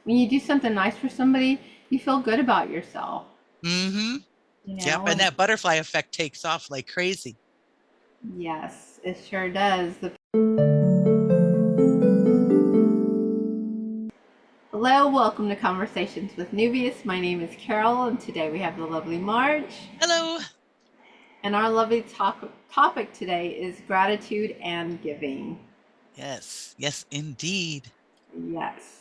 when you do something nice for somebody, you feel good about yourself, Mm-hmm. you Yep. know, And and that butterfly effect takes off like crazy. yes, it sure does. Hello, welcome to Conversations with Neuvias. My name is Carol, and today we have the lovely Marge. Hello. And our lovely topic today is gratitude and giving. Yes. Yes, indeed. Yes.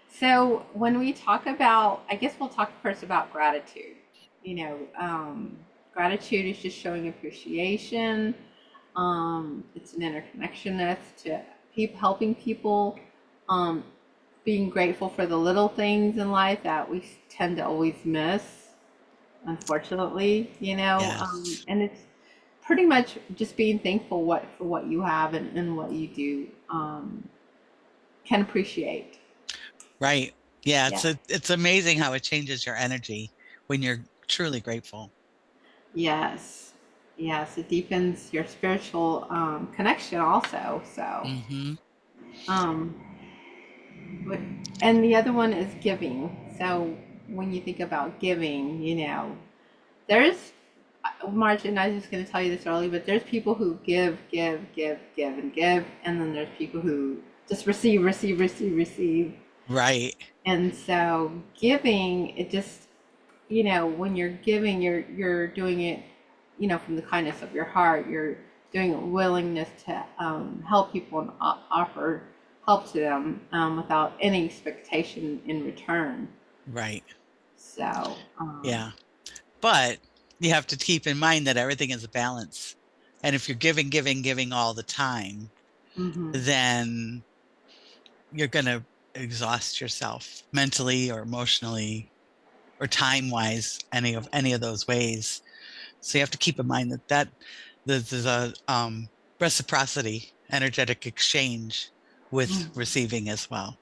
So when we talk about, I guess we'll talk first about gratitude. You know, gratitude is just showing appreciation. It's an interconnectedness to people, helping people, um, being grateful for the little things in life that we tend to always miss, unfortunately. Yes. And it's pretty much just being thankful for what you have and what you do, can appreciate. Right. Yeah, Yeah. it's amazing how it changes your energy when you're truly grateful. Yes. Yes. It deepens your spiritual connection also. Mm-hmm. Um, but, and the other one is giving. So when you think about giving, there's, Marge, and I was just going to tell you this early, but there's people who give, and give. And then there's people who just receive, receive, receive, receive. Right. And so giving, it just, when you're giving, you're doing it, from the kindness of your heart. You're doing it willingness to help people and offer help to them, without any expectation in return. Right. So, Yeah. But you have to keep in mind that everything is a balance. And if you're giving, giving, giving all the time, mhm. then you're going to exhaust yourself mentally or emotionally or time wise, any of those ways. So you have to keep in mind that there's a reciprocity, energetic exchange with Mhm. receiving as well.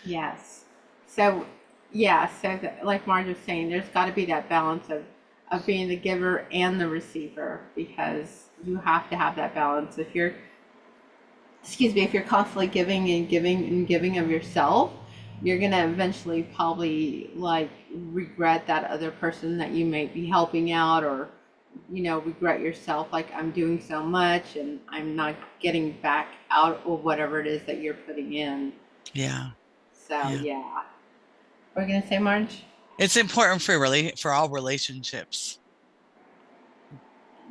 Yes. So, yeah. So, like Marge was saying, there's got to be that balance of being the giver and the receiver, because you have to have that balance. If you're, excuse me, if you're constantly giving and giving and giving of yourself, you're gonna eventually probably like regret that other person that you may be helping out, or regret yourself, like, I'm doing so much and I'm not getting back out, or whatever it is that you're putting in. Yeah. So Yeah. yeah. We're gonna say, Marge? It's important for all relationships,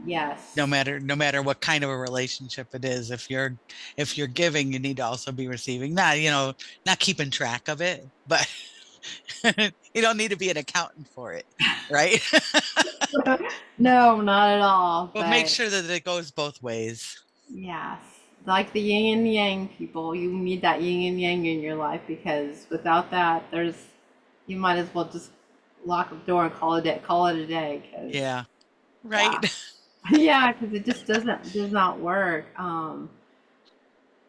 Yes. no matter what kind of a relationship it is. If you're giving, you need to also be receiving. Not, not keeping track of it, but you don't need to be an accountant for it, right? No, not at all. But make But sure that it goes both ways. yes, like the yin and yang people, you need that yin and yang in your life, because without that, you might as well just lock the door and call it a day. Because Yeah. Right. yeah, yeah, because it just does not work.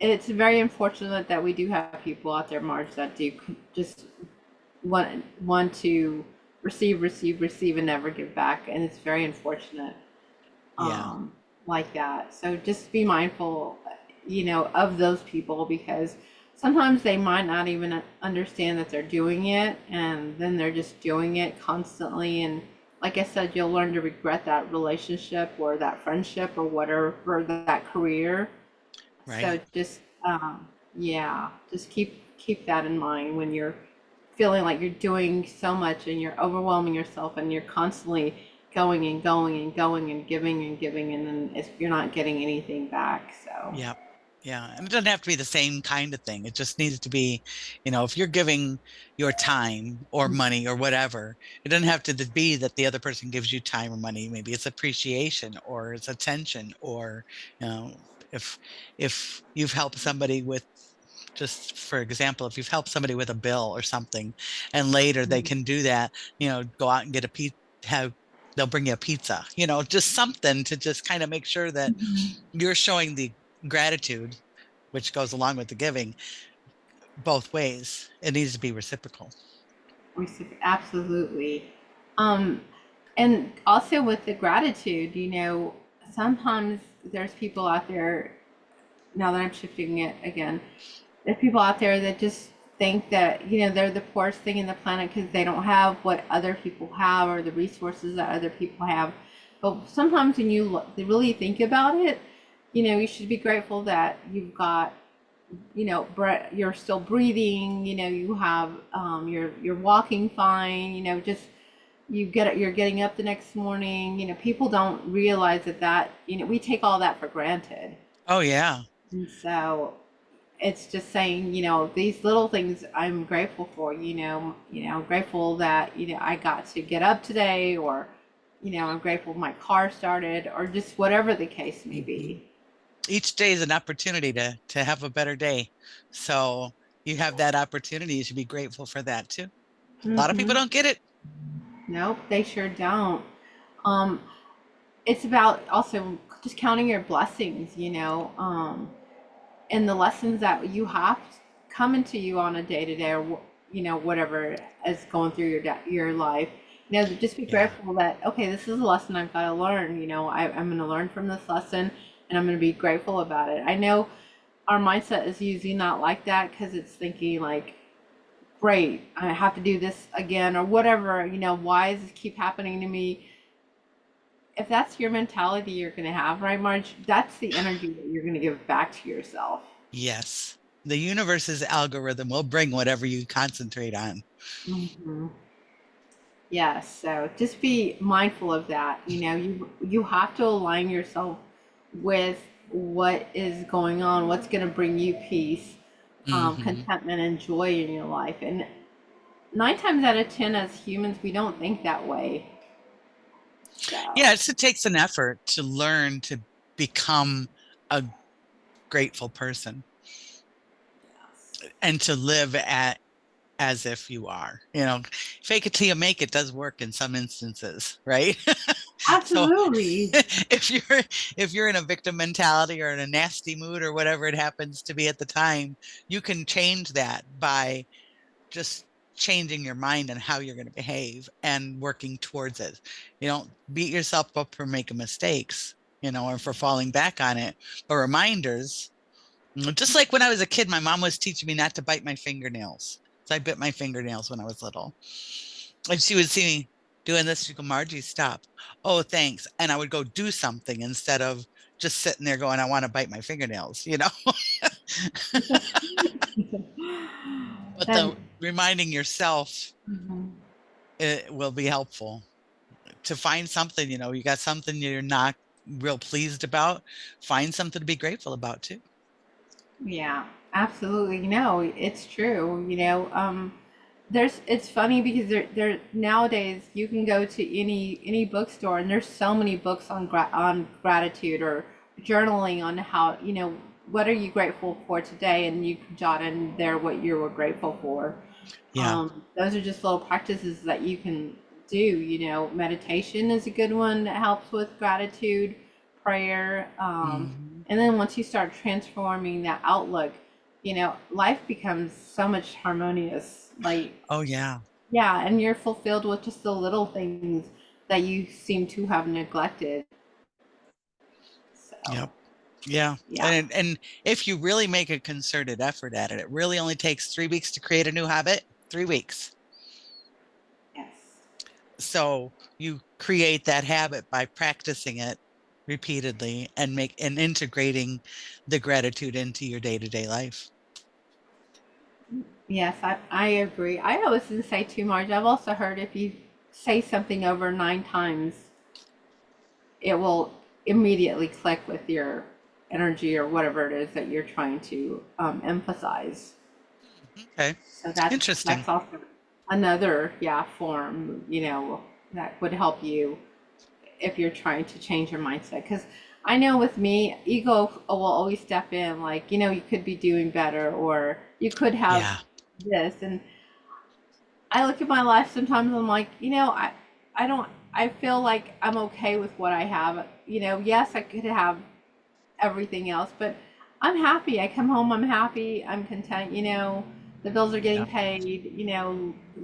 It's very unfortunate that we do have people out there, Marge, that do just want to receive, receive, receive, and never give back, and it's very unfortunate, Yeah. um, like that. So just be mindful, of those people, because sometimes they might not even understand that they're doing it, and then they're just doing it constantly. And like I said, you'll learn to regret that relationship or that friendship or whatever, that career. So Right. just, yeah, just keep that in mind when you're feeling like you're doing so much and you're overwhelming yourself and you're constantly going and going and going and giving, and then you're not getting anything back. So, Yeah. Yeah. And it doesn't have to be the same kind of thing. It just needs to be, if you're giving your time or money or whatever, it doesn't have to be that the other person gives you time or money. Maybe it's appreciation or it's attention, or, you know, if you've helped somebody with, just for example, if you've helped somebody with a bill or something, and later they can do that, go out and get a pizza, have they'll bring you a pizza, just something to just kind of make sure that you're showing the gratitude, which goes along with the giving, both ways. It needs to be reciprocal. absolutely. Um, and also with the gratitude, sometimes there's people out there, now that I'm shifting it again, there's people out there that just think that, they're the poorest thing in the planet because they don't have what other people have or the resources that other people have. But sometimes when you really think about it, you should be grateful that you've got, you're still breathing, you have, you're walking fine, just you're getting up the next morning. People don't realize that, we take all that for granted. Oh yeah. And so it's just saying, these little things I'm grateful for, I'm grateful that, I got to get up today, or, I'm grateful my car started, or just whatever the case may Hmm. be. Each day is an opportunity to have a better day. So you have that opportunity. You should be grateful for that too. A lot of people Hmm. don't get it. Nope, they sure don't. Um, it's about also just counting your blessings, and the lessons that you have coming to you on a day to day, or whatever is going through your life. Just be Yeah. grateful that, okay, this is a lesson I've got to learn. I'm going to learn from this lesson, and I'm going to be grateful about it. I know our mindset is usually not like that because it's thinking like, great, I have to do this again or whatever. Why does this keep happening to me? If that's your mentality you're going to have, right, Marge, that's the energy that you're going to give back to yourself. Yes. The universe's algorithm will bring whatever you concentrate on. Hmm. Yes, so just be mindful of that. You have to align yourself with what is going on, what's going to bring you peace, Hmm. contentment, and joy in your life. And 9 times out of 10, as humans, we don't think that way. So, Yeah, it takes an effort to learn to become a grateful person yes. and to live at as if you are. Fake it till you make it does work in some instances, right? So Absolutely. if you're in a victim mentality or in a nasty mood or whatever it happens to be at the time, you can change that by just changing your mind and how you're going to behave and working towards it. You don't beat yourself up for making mistakes, or for falling back on it, but reminders. Just like when I was a kid, my mom was teaching me not to bite my fingernails. So I bit my fingernails when I was little. And she would see me doing this. She'd go, Margie, stop. Oh, thanks. And I would go do something instead of just sitting there going, I want to bite my fingernails. But And the reminding yourself, mhm. it will be helpful to find something, you got something you're not real pleased about, find something to be grateful about too. Yeah, absolutely. No, it's true. It's funny because there nowadays you can go to any bookstore, and there's so many books on on gratitude, or journaling on how, what are you grateful for today, and you can jot in there what you were grateful for. Yeah. Those are just little practices that you can do. Meditation is a good one that helps with gratitude, prayer. Hmm. And then once you start transforming that outlook, life becomes so much harmonious. Like, Oh yeah. yeah, and you're fulfilled with just the little things that you seem to have neglected. So, Yep. Yeah. yeah, And if you really make a concerted effort at it, it really only takes 3 weeks to create a new habit. 3 weeks. yes. So you create that habit by practicing it repeatedly and integrating the gratitude into your day-to-day life. Yes, I agree. I always say too, Marge. I've also heard if you say something over 9 times, it will immediately click with your energy or whatever it is that you're trying to emphasize. Okay. So that's Interesting. also another, yeah, form, that would help you if you're trying to change your mindset. Because I know with me, ego will always step in, like, you could be doing better, or you could have Yeah. this. And I look at my life sometimes, I'm like, I don't, I feel like I'm okay with what I have. Yes, I could have everything else, but I'm happy. I come home, I'm happy, I'm content, the bills are getting Yeah. paid,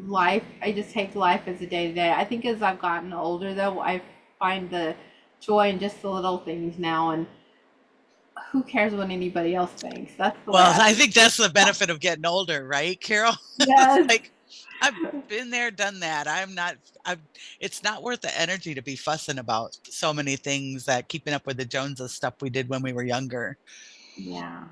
life, I just take life as a day to day. I think as I've gotten older, though, I find the joy in just the little things now. And who cares what anybody else thinks? That's the way Well, I I feel. think that's the benefit of getting older, right, Carol? It's Yes. like I've been there, done that. I'm it's not worth the energy to be fussing about so many things that keeping up with the Joneses stuff we did when we were younger, Yeah.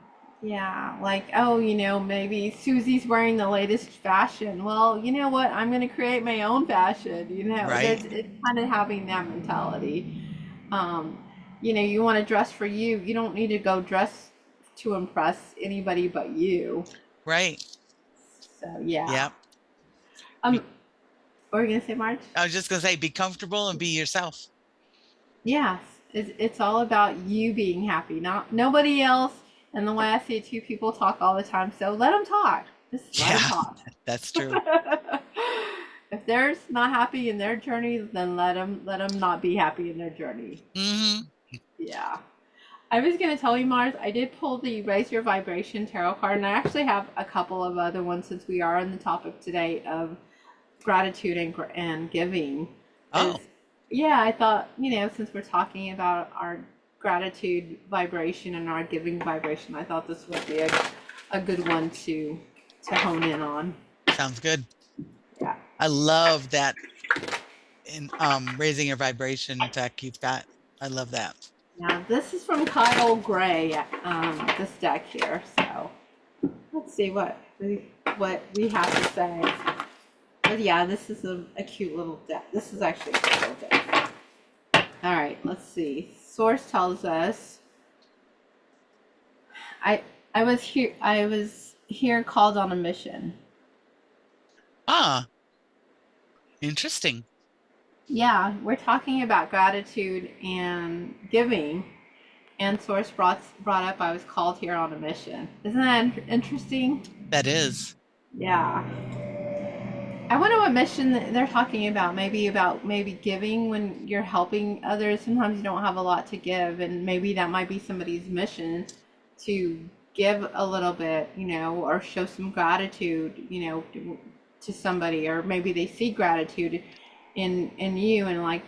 Yeah. Like, oh, maybe Susie's wearing the latest fashion. Well, you know what? I'm going to create my own fashion. right? It's kind of having that mentality. Um, you want to dress for you. You don't need to go dress to impress anybody but you. Right. So, yeah. Yep. Um, Be, what were you going to say, Marge? I was just gonna say be comfortable and be yourself. Yes, it's all about you being happy, not nobody else. And the way I see it, two people talk all the time, so let them talk. Just let them Yeah, talk. that's true. If they're not happy in their journey, then let them not be happy in their journey. Hmm. Yeah. I was gonna tell you, Mars, I did pull the Raise Your Vibration tarot card, and I actually have a couple of other ones since we are on the topic today of gratitude and giving. Is Oh, Yeah, I thought, since we're talking about our gratitude vibration and our giving vibration, I thought this would be a good one to hone in on. sounds good. Yeah. I love that in raising your vibration tech you've got. I love that. Now this is from Kyle Gray, this deck here. So let's see what we have to say. But yeah, this is a cute little deck. This is actually a cute little deck. All right, let's see. Source tells us I I was here called on a mission. Ah, interesting. Yeah, we're talking about gratitude and giving, and Source brought up I was called here on a mission. Isn't that interesting? That is. Yeah. I wonder what mission they're talking about. Maybe giving when you're helping others. Sometimes you don't have a lot to give, and maybe that might be somebody's mission to give a little bit, or show some gratitude, to somebody, or maybe they see gratitude in you and like,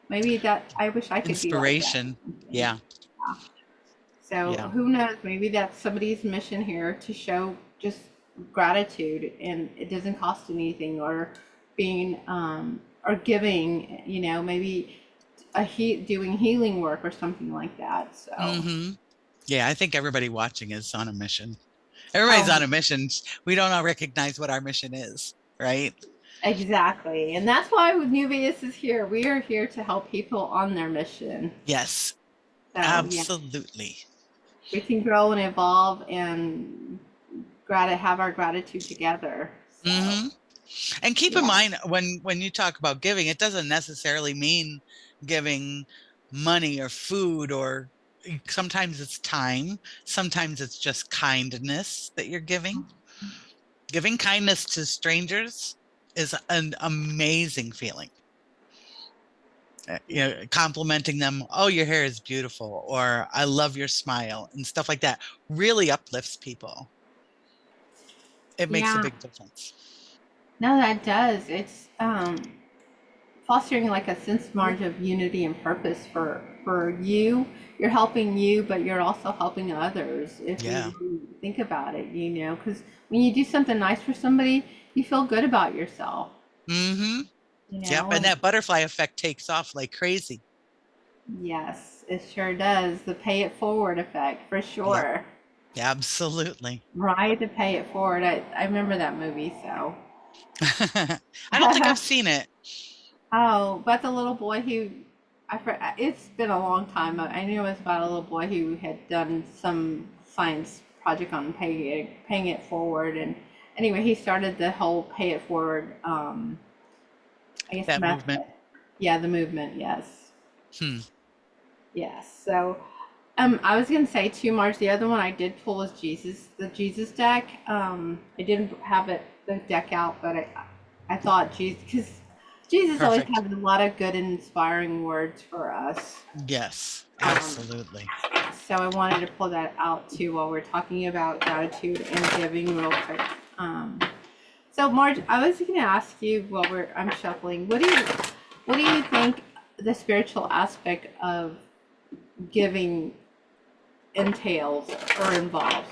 maybe that I wish I could be like that. Inspiration. Yeah. Yeah. So Yeah. who knows? Maybe that's somebody's mission here to show just gratitude, and it doesn't cost anything, or being or giving. Maybe doing healing work or something like that. So, Hmm. Yeah, I think everybody watching is on a mission. Everybody's oh, on a mission. We don't all recognize what our mission is, right? exactly, and that's why Neuvias is here. We are here to help people on their mission. Yes, So yeah, absolutely. we can grow and evolve and have our gratitude together. So Hmm. And keep in yeah. mind when you talk about giving, it doesn't necessarily mean giving money or food or sometimes it's time, sometimes it's just kindness that you're giving. Giving kindness to strangers is an amazing feeling. Complimenting them, oh, your hair is beautiful, or I love your smile, and stuff like that really uplifts people. It makes a Yeah, big difference. no, that does. It's fostering like a sense, Marge, of unity and purpose for you. You're helping you, but you're also helping others. If we Yeah. really think about it, because when you do something nice for somebody, you feel good about yourself. Hmm. Yep. And And that butterfly effect takes off like crazy. yes, it sure does. The pay it forward effect, for Yep. sure. Absolutely. Right, to pay it forward. I remember that movie, so. I don't think I've seen it. Oh, but the little boy who it's been a long time. I knew it was about a little boy who had done some science project on paying it forward, and anyway, he started the whole pay it forward. I guess That method. movement. Yeah, the movement. Yes, Hmm. yes. So, I was gonna say too, Marge. The other one I did pull was the Jesus deck. I didn't have the deck out, but I thought Jesus, because Jesus always Perfect. has a lot of good and inspiring words for us. Yes, Um, absolutely. so I wanted to pull that out too while we're talking about gratitude and giving real quick. Um, so Marge, I was going to ask you while I'm shuffling, what do you think the spiritual aspect of giving entails or involves.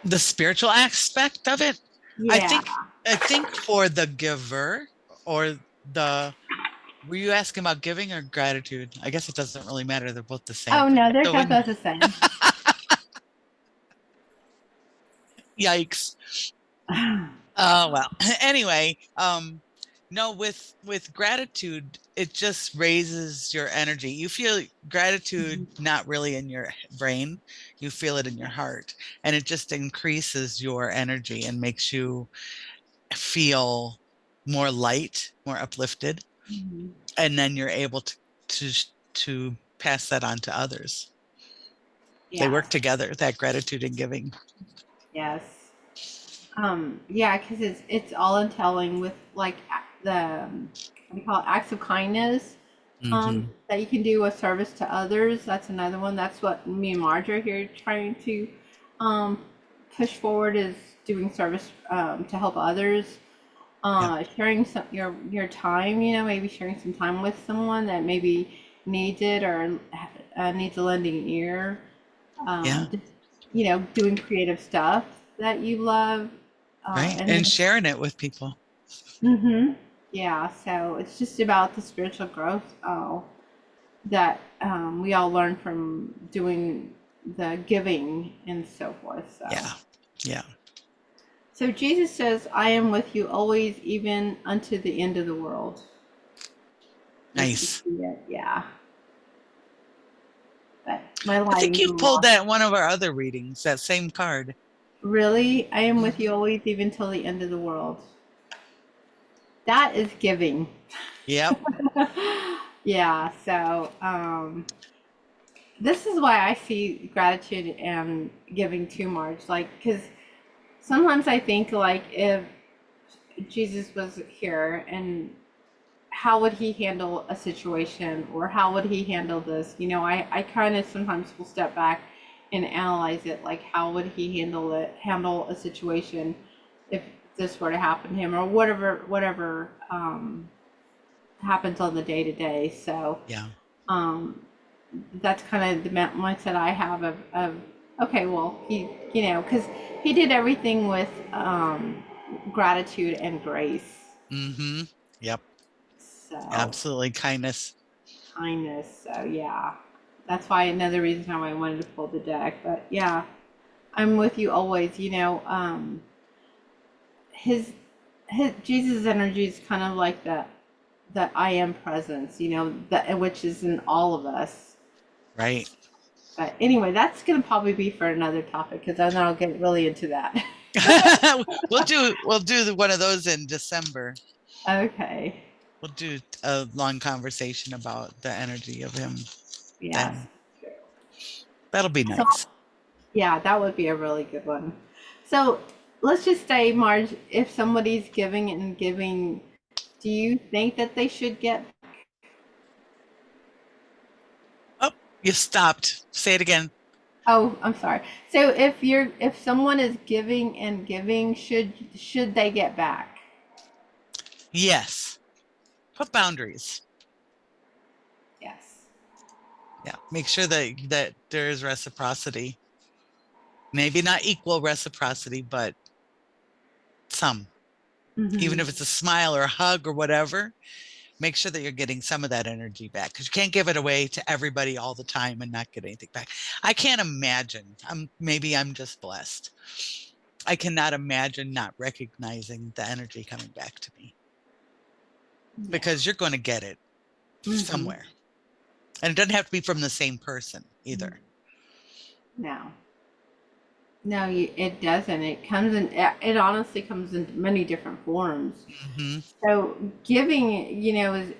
The spiritual aspect of it, I Yeah. think I think for the giver or the were you asking about giving or gratitude? I guess it doesn't really matter. They're both the same. Oh no, they're So in both the same. yikes. Oh well. Anyway, no, with gratitude, it just raises your energy. You feel gratitude not really in your brain, you feel it in your heart, and it just increases your energy and makes you feel more light, more uplifted, Mhm. and then you're able to to pass that on to others. They work Yes. together, that gratitude and giving. Yes. Yeah, because it's all entailing with like the what do you call it, acts of kindness. Hmm. That you can do a service to others. That's another one. That's what me and Marge are here trying to um, push forward is doing service to help others. Yeah. Sharing some your time. You know, maybe sharing some time with someone that maybe needs it or needs a lending ear. Yeah. Just doing creative stuff that you love, Right. and And then sharing it with people. yeah. So it's just about the spiritual growth. That we all learn from doing the giving and so forth. So, Yeah. Yeah. so Jesus says, "I am with you always, even unto the end of the world." If you Nice. see it, yeah. But my I think lighting's a you've little pulled off. that in one of our other readings, that same card. Really, I am with you Hmm. always, even till the end of the world. That is giving. Yep. Yeah. So, this is why I see gratitude and giving too much. Like, because sometimes I think like if Jesus was here and how would he handle a situation or how would he handle this? I kind of sometimes will step back and analyze it like how would he handle a situation if this were to happen to him or whatever happens on the day to day. So Yeah. um, that's kind of the mindset I have of okay, well because he did everything with gratitude and grace. Hmm. Yep. So Absolutely. Kindness. kindness. So yeah, that's why another reason how I wanted to pull the deck. But yeah, I'm with you always. His his Jesus' energy is kind of like that I am presence. That which is in all of us. Right. But anyway, that's gonna probably be for another topic because then I'll get really into that. We'll do one of those in December. Okay. We'll do a long conversation about the energy of him Yes. then. That'll be So nice. yeah, that would be a really good one. So let's just say, Marge, if somebody's giving and giving, do you think that they should get? Oh, you stopped. Say it again. Oh, I'm sorry. So if someone is giving and giving, should they get back? Yes. Put boundaries. Yes. Yeah. Make sure that there is reciprocity. Maybe not equal reciprocity, but some. Even Mm-hmm. if it's a smile or a hug or whatever, make sure that you're getting some of that energy back because you can't give it away to everybody all the time and not get anything back. I can't imagine. Maybe I'm just blessed. I cannot imagine not recognizing the energy coming back to me Yeah. because you're going to get it Mm-hmm. somewhere. And it doesn't have to be from the same person either. No. No, it doesn't. It honestly comes in many different forms. Hmm. So giving, is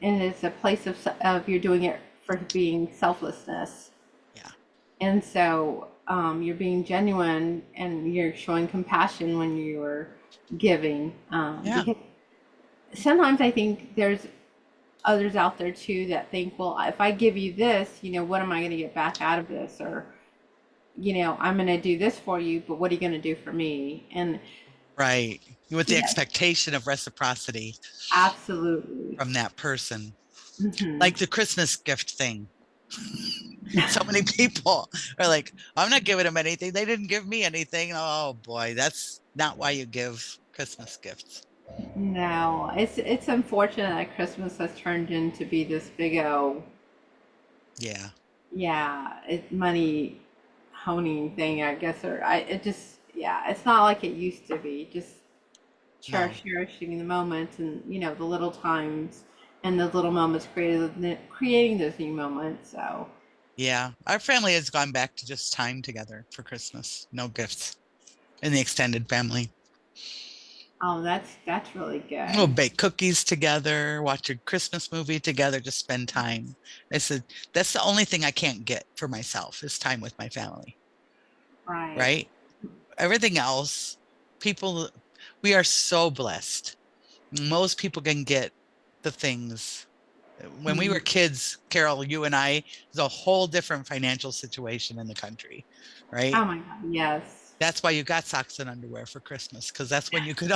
and it's a place of you're doing it for being selflessness, Yeah. and so you're being genuine and you're showing compassion when you're giving. Yeah. Because sometimes I think there's others out there too that think, well, if I give you this, what am I going to get back out of this? Or I'm going to do this for you, but what are you going to do for me? And Right. With the yeah, expectation of reciprocity absolutely. from that person, Hmm. like the Christmas gift thing. So many people are like, I'm not giving them anything. They didn't give me anything. Oh boy, that's not why you give Christmas gifts. No, it's unfortunate that Christmas has turned into be this big O, Yeah. yeah, it money honing thing, I guess, or it just, yeah, it's not like it used to be. Just No. cherishing the moments and the little times and the little moments creating those new moments. So, Yeah. Our family has gone back to just time together for Christmas. No gifts in the extended family. oh, that's really We'll good. bake cookies together, watch a Christmas movie together, just spend time. I said, that's the only thing I can't get for myself is time with my family, Right. right? Everything else, people, we are so blessed. Most people can get the things. When we were Mhm. kids, Carol, you and I, there's a whole different financial situation in the country, right? Oh my God, yes. That's why you got socks and underwear for Christmas, because that's when you could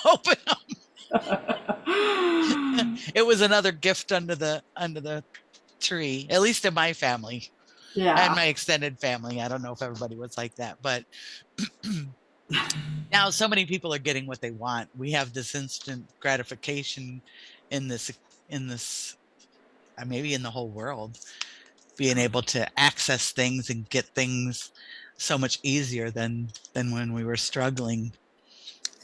open them. It was another gift under the tree, at least in my family and Yeah. my extended family. I don't know if everybody was like that, but now so many people are getting what they want. We have this instant gratification in this maybe in the whole world, being able to access things and get things so much easier than when we were struggling.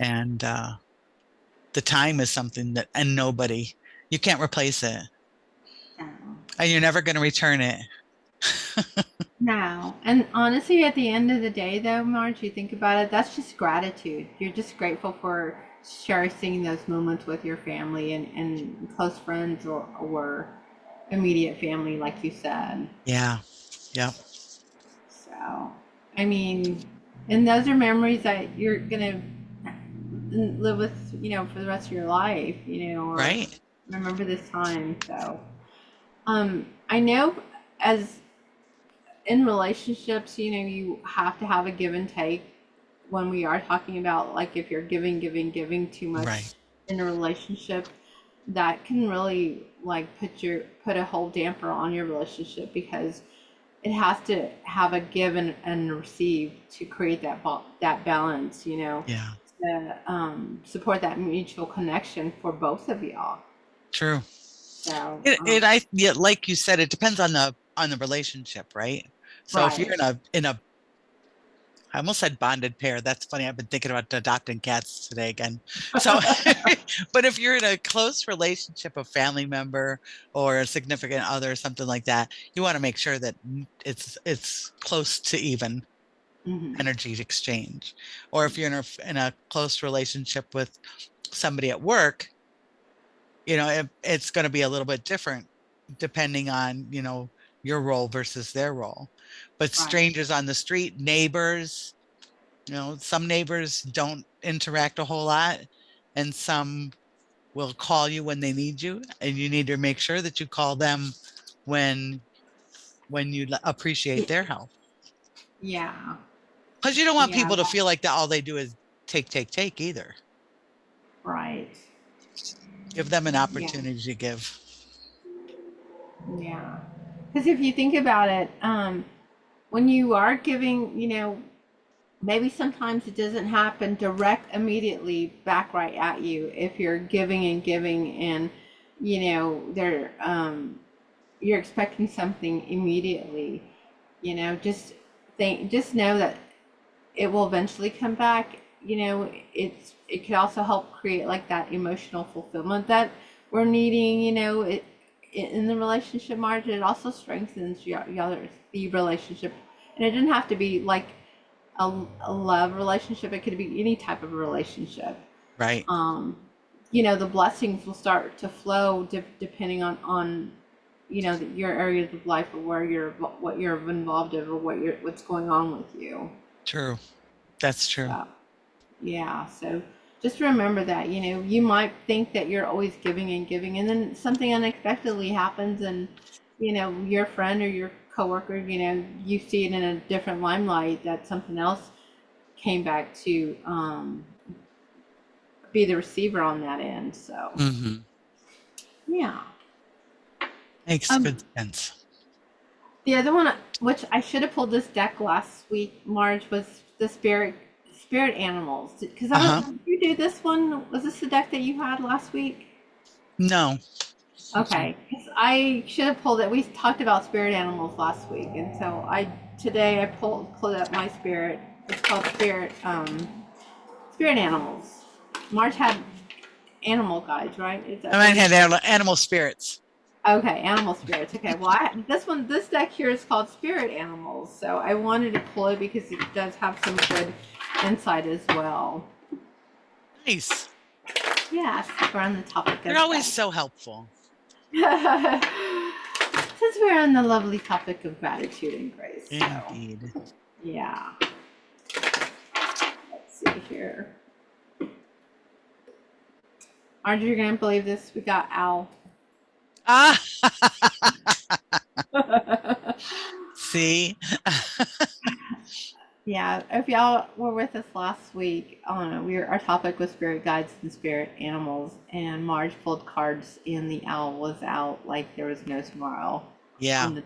And the time is something that and nobody you can't replace it, No. and you're never going to return it. No. And honestly, at the end of the day, though, Marge, you think about it, that's just gratitude. You're just grateful for cherishing those moments with your family and close friends or immediate family, like you said. Yeah. Yeah. So, I mean, and those are memories that you're gonna live with, for the rest of your life, or Right. remember this time. So, I know as in relationships, you have to have a give and take when we are talking about like if you're giving too much Right. in a relationship, that can really like put a whole damper on your relationship because it has to have a give and receive to create that balance, Yeah. to support that mutual connection for both of y'all. True. So, Yeah, like you said, it depends on the relationship, right? So if you're right. in a I almost said bonded pair. That's funny. I've been thinking about adopting cats today again. So, but if you're in a close relationship, a family member or a significant other, something like that, you want to make sure that it's close to even Hmm. energy exchange. Or if you're in a close relationship with somebody at work, it's going to be a little bit different depending on, your role versus their role. But Right. strangers on the street, neighbors, some neighbors don't interact a whole lot, and some will call you when they need you, and you need to make sure that you call them when you appreciate their help. Yeah. Because you don't want Yeah. people to feel like that all they do is take, take, take either. Right. Give them an Yeah. opportunity to give. Yeah. Because if you think about it, when you are giving, maybe sometimes it doesn't happen direct immediately back right at you if you're giving and giving and, they're, you're expecting something immediately, just know that it will eventually come back. It could also help create like that emotional fulfillment that we're needing. In the relationship margin, it also strengthens the relationship, and it didn't have to be like a love relationship. It could be any type of relationship. Right. Um, the blessings will start to flow depending on your areas of life or what you're involved in or what's going on with you. True. That's true. So, yeah. So just remember that, you might think that you're always giving and giving, and then something unexpectedly happens, and, your friend or your coworker, you see it in a different limelight that something else came back to be the receiver on that end. So, Hmm. yeah. Makes good Um, sense. The other one, which I should have pulled this deck last week, Marge, was the spirit animals. Because I Uh-huh. don't. Did you do this one? Was this the deck that you had last week? No. Okay, 'cause I should have pulled it. We talked about spirit animals last week, and so I today I pulled up my spirit. It's called spirit animals. Marge had animal guides, right? Is I that might one? have animal spirits. Okay, animal spirits. Okay, well, this deck here is called Spirit Animals, so I wanted to pull it because it does have some good insight as well. Nice. Yes, we're on the topic You're of always so helpful. since we're on the lovely topic of gratitude and grace, so Indeed. yeah. Let's see here. Aren't you gonna believe this? We got Al. Ah, see? Yeah, if y'all were with us last week, our topic was spirit guides and spirit animals, and Marge pulled cards, and the owl was out like there was no tomorrow. Yeah. On the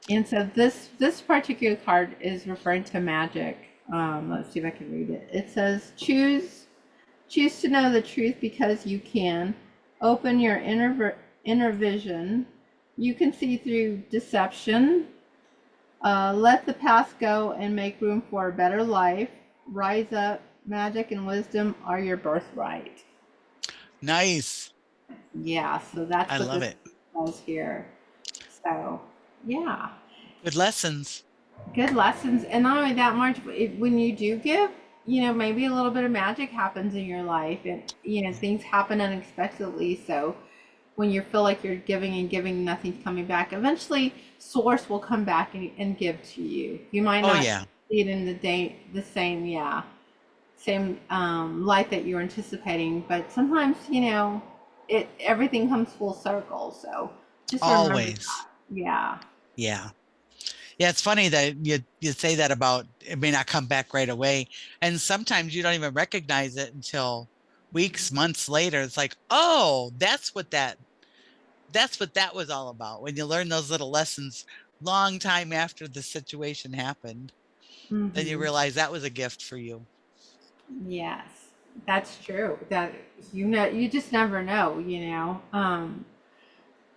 and so this particular card is referring to magic. Let's see if I can read it. It says, choose to know the truth because you can. Open your inner vision. You can see through deception. Let the past go and make room for a better life. Rise up. Magic and wisdom are your birthright. Nice. Yeah, so that's I what love this it. says here. So, yeah, Good lessons. good lessons. And not only that, March, when you do give, maybe a little bit of magic happens in your life, and things happen unexpectedly. So, when you feel like you're giving and giving, nothing's coming back. Eventually, source will come back and give to you. You might Oh, not yeah. see it in the same, same light that you're anticipating, but sometimes it everything comes full circle. So just remember Always. that. Yeah. Yeah. Yeah, it's funny that you say that about it may not come back right away. And sometimes you don't even recognize it until weeks, months later. It's like, oh, that's what that was all about. When you learn those little lessons long time after the situation happened, then you Hmm. realize that was a gift for you. Yes, that's true. That you just never know.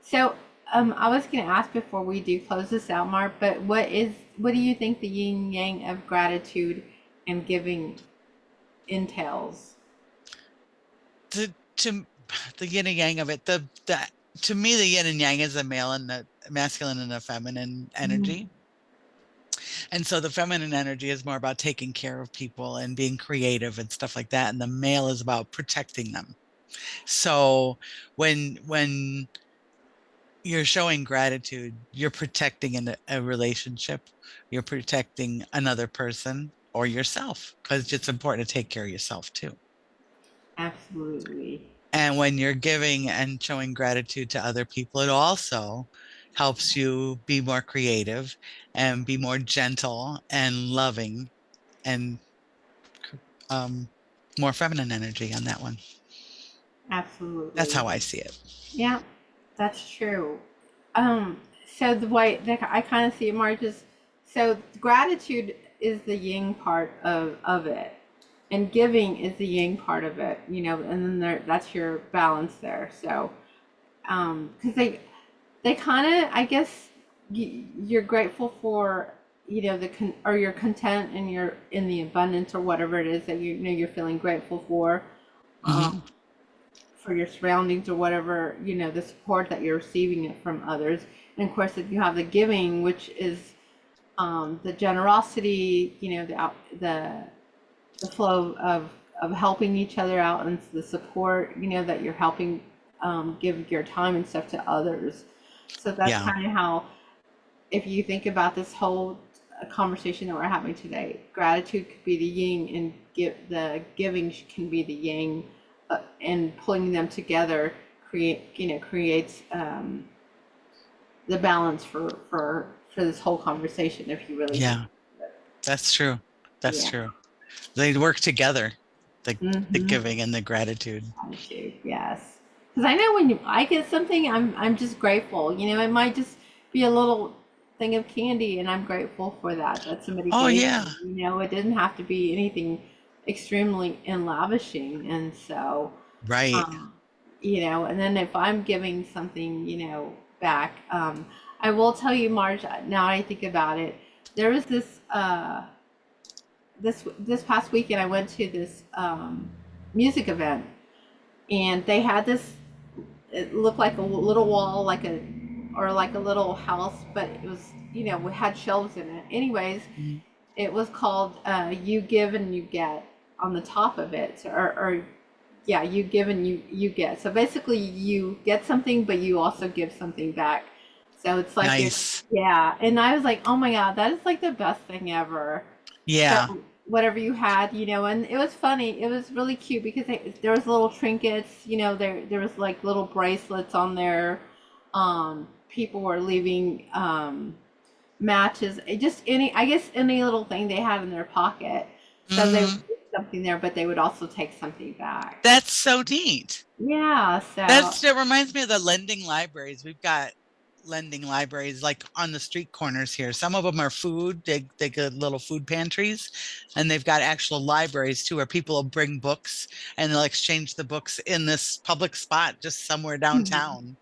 So, I was going to ask before we do close this out, Mark, but what do you think the yin yang of gratitude and giving entails? To the yin and yang of it, the to me the yin and yang is the male and the masculine and the feminine Mhm. energy. And so the feminine energy is more about taking care of people and being creative and stuff like that. And the male is about protecting them. So when you're showing gratitude, you're protecting a relationship, you're protecting another person or yourself, because it's important to take care of yourself too. Absolutely. And when you're giving and showing gratitude to other people, it also helps you be more creative and be more gentle and loving and um, more feminine energy on that one. That's Absolutely. how I see it. Yeah, that's true. So the way that I kind of see it, Marge, is so gratitude is the yin part of it, and giving is the yang part of it. And then that's your balance there. So, because they kind of, I guess, you're grateful for or you're content and you're in the abundance or whatever it is that you're feeling grateful Hmm. for your surroundings or whatever, the support that you're receiving it from others. And of course, if you have the giving, which is the generosity, the flow of helping each other out and the support, that you're helping give your time and stuff to others. So that's Yeah, kind of how, if you think about this whole conversation that we're having today, gratitude could be the yin and the giving can be the yang, and pulling them together creates the balance for this whole conversation if you really think yeah, about that's true. it. That's Yeah. true. They work together, the Mm-hmm. giving and the gratitude. Gratitude, yes. Because I know when I get something, I'm just grateful. It might just be a little. thing of candy, and I'm grateful for that. That somebody Oh gave yeah, me. It didn't have to be anything extremely and lavishing, and so, right. um, and then if I'm giving something, back, I will tell you, Marge. Now I think about it, there was this past weekend I went to this music event, and they had this. It looked like a little wall, like a little house, but it was, we had shelves in it. Anyways, Mhm. it was called "You Give and You Get" on the top of it, so, or yeah, you give and you get. So basically, you get something, but you also give something back. So it's like this, Nice. yeah. And I was like, oh my god, that is like the best thing ever. So Yeah. whatever you had, and it was funny. It was really cute because there was little trinkets. There was like little bracelets on there. People were leaving matches. Just I guess any little thing they had in their pocket. So they would Hmm. leave something there, but they would also take something back. That's so neat. Yeah. So. That reminds me of the lending libraries. We've got lending libraries like on the street corners here. Some of them are food, they got little food pantries, and they've got actual libraries too, where people will bring books and they'll exchange the books in this public spot just somewhere Mhm. downtown.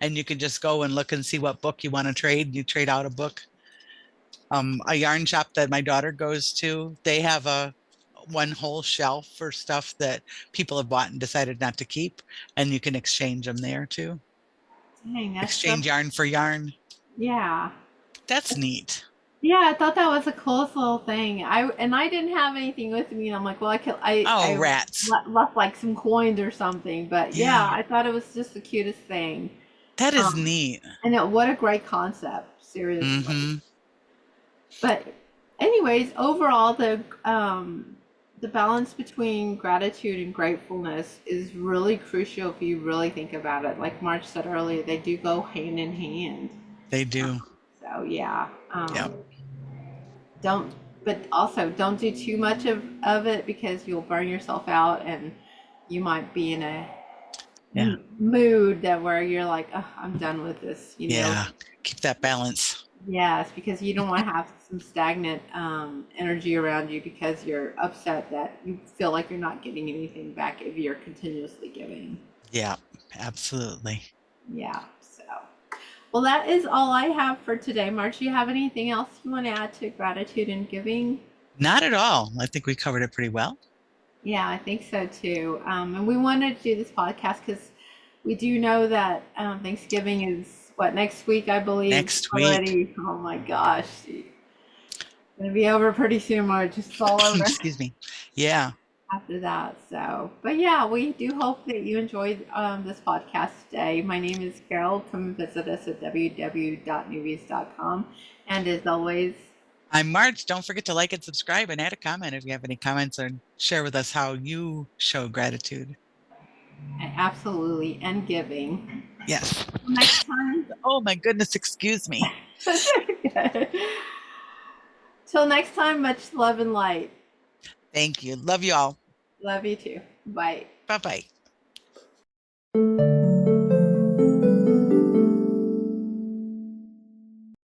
And you can just go and look and see what book you want to trade. You trade out a book. A yarn shop that my daughter goes to, they have a one whole shelf for stuff that people have bought and decided not to keep, and you can exchange them there too. Dang, that's so. Exchange yarn for yarn. Yeah. That's neat. Yeah, I thought that was a coolest little thing. I didn't have anything with me, and I'm like, well, Oh, I rats. left like some coins or something. But yeah, Yeah, I thought it was just the cutest thing. that is Um, neat. what a great concept, seriously. Mm-hmm. But anyways, overall, the balance between gratitude and gratefulness is really crucial if you really think about it. Like Marge said earlier, they do go hand in hand. They do. So yeah, Yeah. don't, but also don't do too much of it because you'll burn yourself out, and you might be in a Yeah. mood that where you're like, oh, I'm done with this. Yeah. Keep that balance. Yes, because you don't want to have some stagnant energy around you because you're upset that you feel like you're not getting anything back if you're continuously giving. Yeah, absolutely. Yeah. So, well, that is all I have for today. March, do you have anything else you want to add to gratitude and giving? Not at all. I think we covered it pretty well. Yeah, I think so too. And we wanted to do this podcast because we do know that Thanksgiving is what, next week, I believe Next week. already. Oh my gosh, it's gonna be over pretty soon, March. It's all over Excuse me. Yeah. after that. So, but yeah, we do hope that you enjoyed this podcast today. My name is Carol. Come visit us at www.neuvias.com. And as always, I'm March. Don't forget to like and subscribe and add a comment if you have any comments, or share with us how you show gratitude. absolutely, and giving. Yes. Next time. Oh my goodness, excuse me. Till next time, much love and light. Thank you. Love you all. Love you too. Bye. Bye bye.